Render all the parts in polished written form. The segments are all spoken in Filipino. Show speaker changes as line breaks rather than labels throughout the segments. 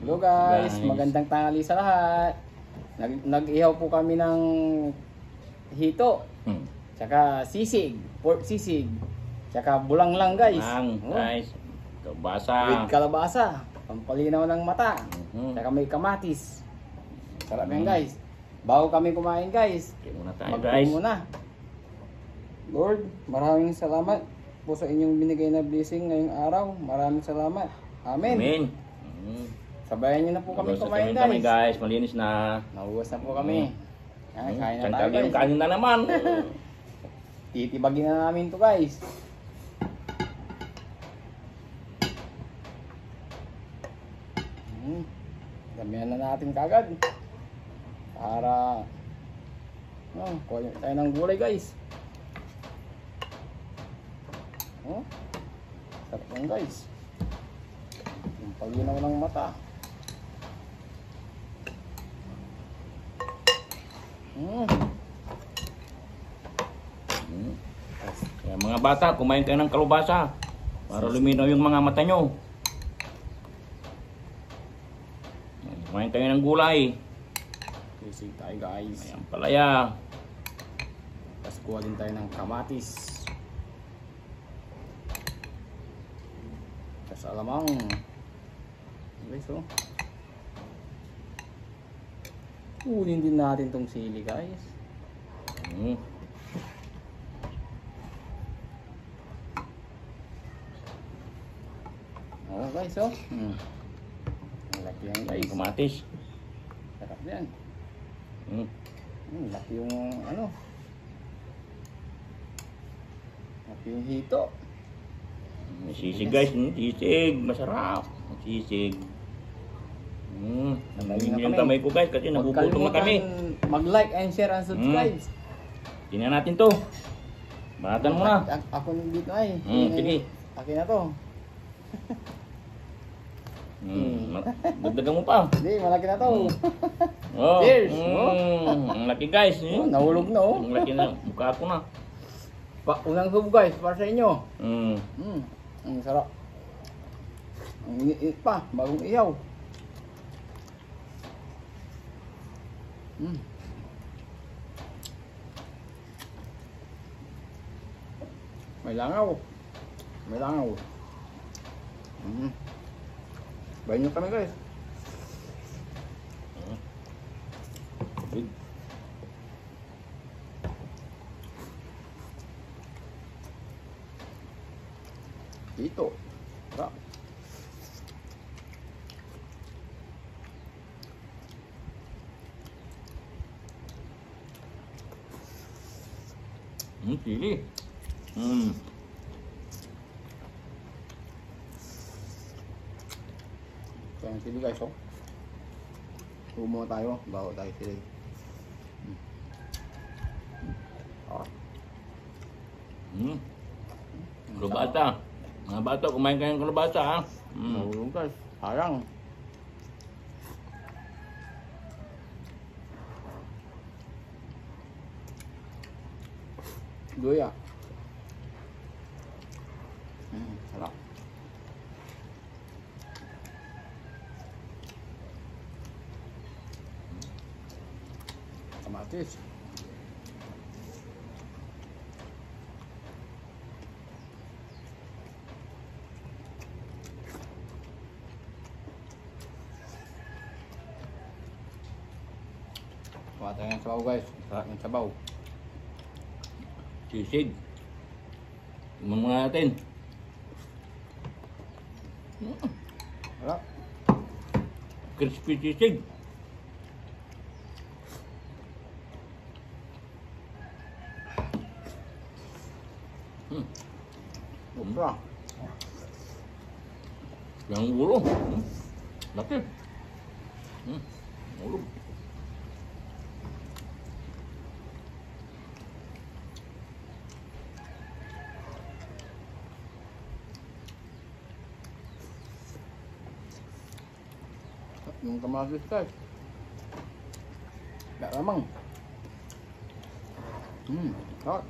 Hello guys, magandang tanghali sa lahat. Nag-ihaw po kami ng hito. Tsaka sisig, pork sisig. Tsaka bulanglang guys.
Guys, kalabasa.
With kalabasa, pampalinaw ng mata. Tsaka may kamatis. Sarap yan guys. Bago kami kumain guys,
Muna tayo
mag-pray
guys.
muna. Lord, maraming salamat po sa inyong binigay na blessing ngayong araw. Maraming salamat. Amen.
Amen.
Sabayan niyo na po kami kumain
kami
guys.
guys, malinis na.
Nahugas na po kami. Yan, kain na tayo
Sangkali yung
guys.
kanin na naman.
Titibagin na namin to guys. Damihan na natin kagad. Para kuha tayo ng gulay guys. Sarap yan guys. Yung palinaw ng mata.
Kaya mga bata, kumain kayo ng kalabasa para luminaw yung mga mata nyo. Kumain kayo ng gulay.
Sisig tayo guys.
Ayan palaya.
Tapos kuha din tayo ng kamatis. Tapos alamang. Guys kunin din natin tong sili guys. Guys ang laki yan guys.
Kamatis.
Sarap yan. Laki yung laki yung hito.
May sisig guys, sisig. Masarap. Sisig. Nangingin yung kamay ko guys kasi nagugutom na kami.
Mag-like and share and subscribe.
Tingnan natin to. Bahatan mo na.
Ako dito ay.
Sige.
Akin na to.
Dagdagan mo pa.
Hindi, malaki na to.
Cheers! Ang laki guys.
Nahulog na
Ang laki na. Mukha ko na.
Unang hub guys, para sa inyo. Ang sarap. Ang init pa, bagong ihaw. May langaw. May langaw. Bayan nyo kami guys. Dito. Sarap.
Sili.
So yung sili guys Humo tayo, bago tayo sili.
Kalabasa. Mga bata, kumain kayo ng kalabasa ha.
Nahulog guys, harang. Luya. Sarap. Kamatis. Kuha tayo ng sabaw guys. Sarap ng sabaw.
Sisig. Tingnan muna natin.
Sarap.
Crispy sisig.
Sobra.
Yang ulo. Laki. Ulo.
Yung kamatis guys. Gak lamang. Sarap.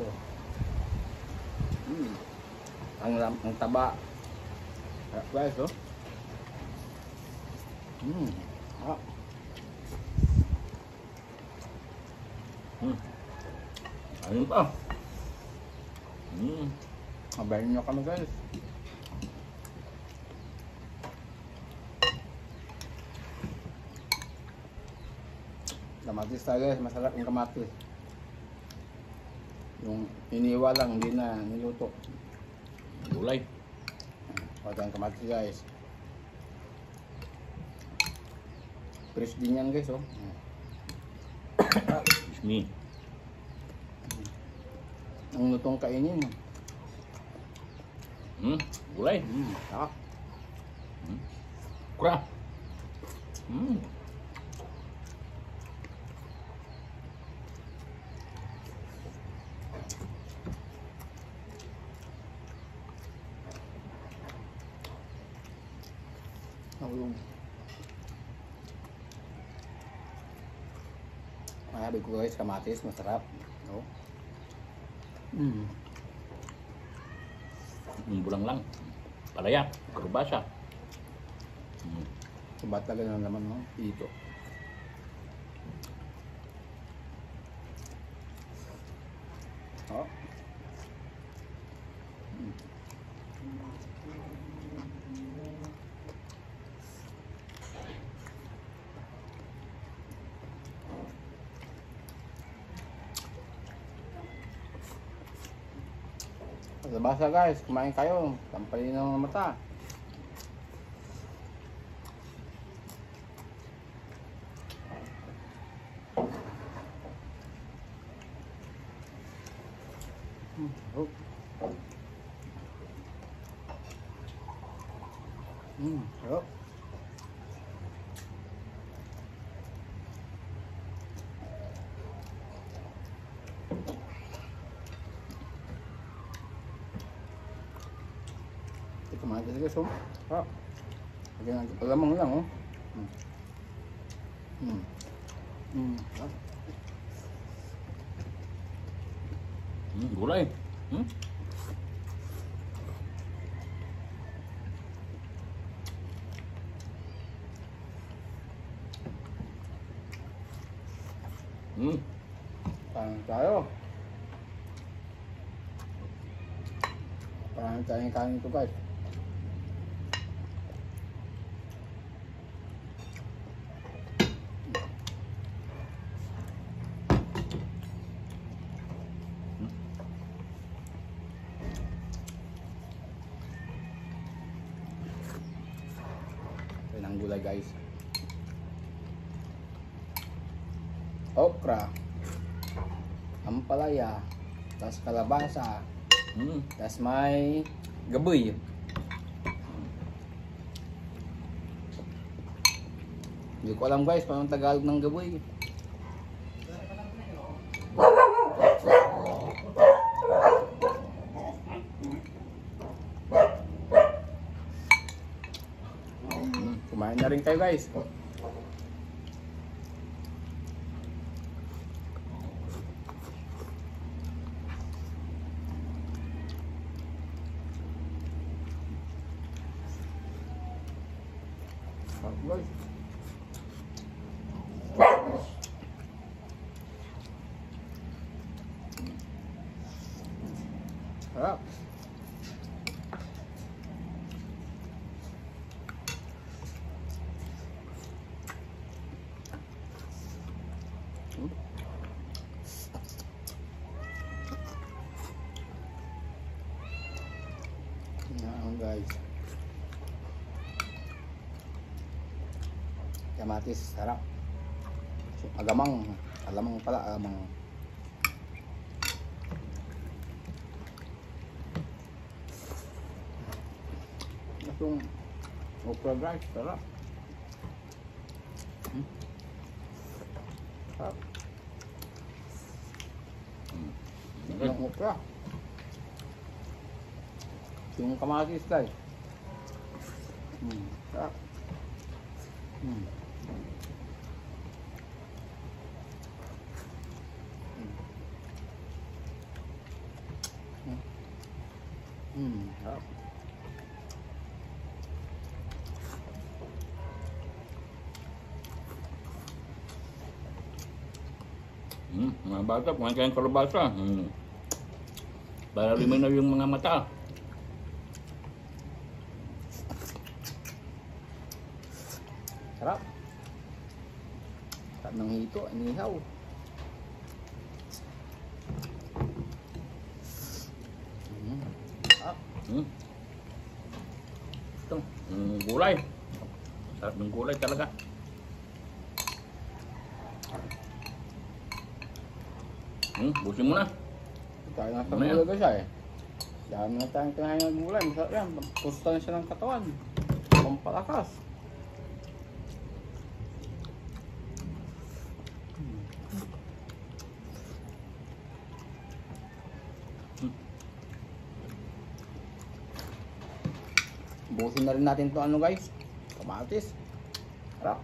oh. Ang taba. Guys, oh. Ah.
Ayun pa.
Mabayin nyo kami guys. Kamatis tayo guys, masarap yung kamatis. Yung iniwa lang, hindi na niluto.
Gulay.
O tayong kamatis guys. Fresh din yan guys oh.
Excuse me.
Ang lutong kainin.
Gulay.
Sarap.
Kura.
Nahulog. Masabi ko guys, kamatis, masarap. Oh.
Bulang lang. Palaya. Kalubasa.
Subat talaga ng laman no? Dito. Oh. Basa guys, kumain kayo. Tampalin ng mata. Oh. Oh. Kamatis guys oh. Ah. Alamang lang oh. Ah.
Gulay.
Parang tayo. Parang tayo yung kanin ito guys. Ito ang gulay guys. Okra, ampalaya, tas kalabasa, tas may gaboy. Hindi ko alam guys paano Tagalog ng gaboy. Kumain na rin kayo guys. Guys. Sarap. Yan guys. Kamatis, sarap. So, alamang pala, alamang. Itong okra guys, sarap. Sarap. Yung okra. Yung kamatis guys. Sarap.
Mga bata, kumain kayo ng kalabasa. Para luminaw yung mga mata.
Sarap. Sarap ng hito, inihaw. Sarap.
Ito, gulay. Sarap ng gulay talaga. Busin mo na.
Kaya na sa
Ano yan?
gulay siya eh. Dami na tayong kinain ng gulay. Masarap yan. Pusta na siya ng katawan. Pampalakas. Busin na rin natin to ano guys. Kamatis. Sarap.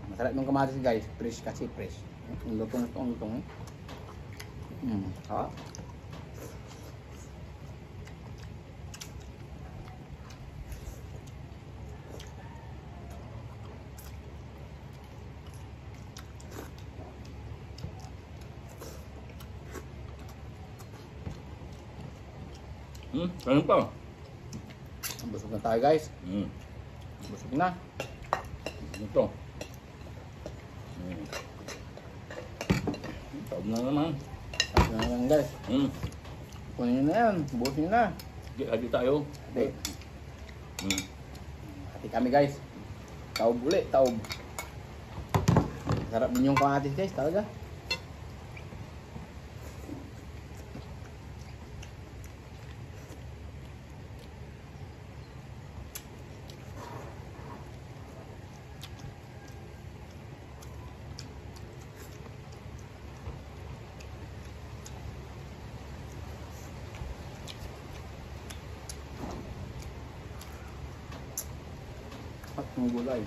Masarap yung kamatis guys. Fresh kasi fresh. Ang lutong ito, ang lutong eh. Sarap.
Ganun pa.
Busog na tayo guys. Busog na.
Ito. Taob na naman.
Tapos na lang guys. Kunin nyo na yan. Busin nyo na.
Adi tayo.
Hati. Hati kami guys. Taob ulit. Taob. Sarap din yung kamatis guys. Talaga. At ng gulay.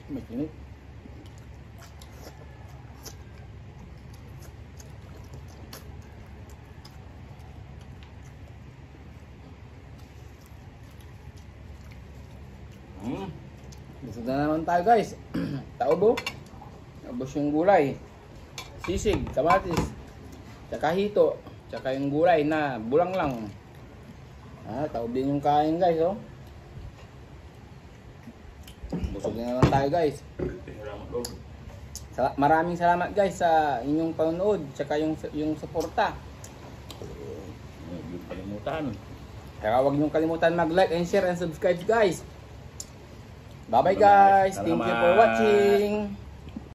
May kinit. Busog na naman tayo guys. Taob. Tapos yung gulay. Sisig, kamatis, tsaka hito, tsaka yung gulay na bulang lang. Taob din yung kain guys oh. Busog na naman tayo guys. Maraming salamat guys sa inyong panonood tsaka yung suporta.
Huwag kalimutan.
Kaya huwag niyong kalimutan mag-like and share and subscribe guys. Bye bye guys. Thank you for watching.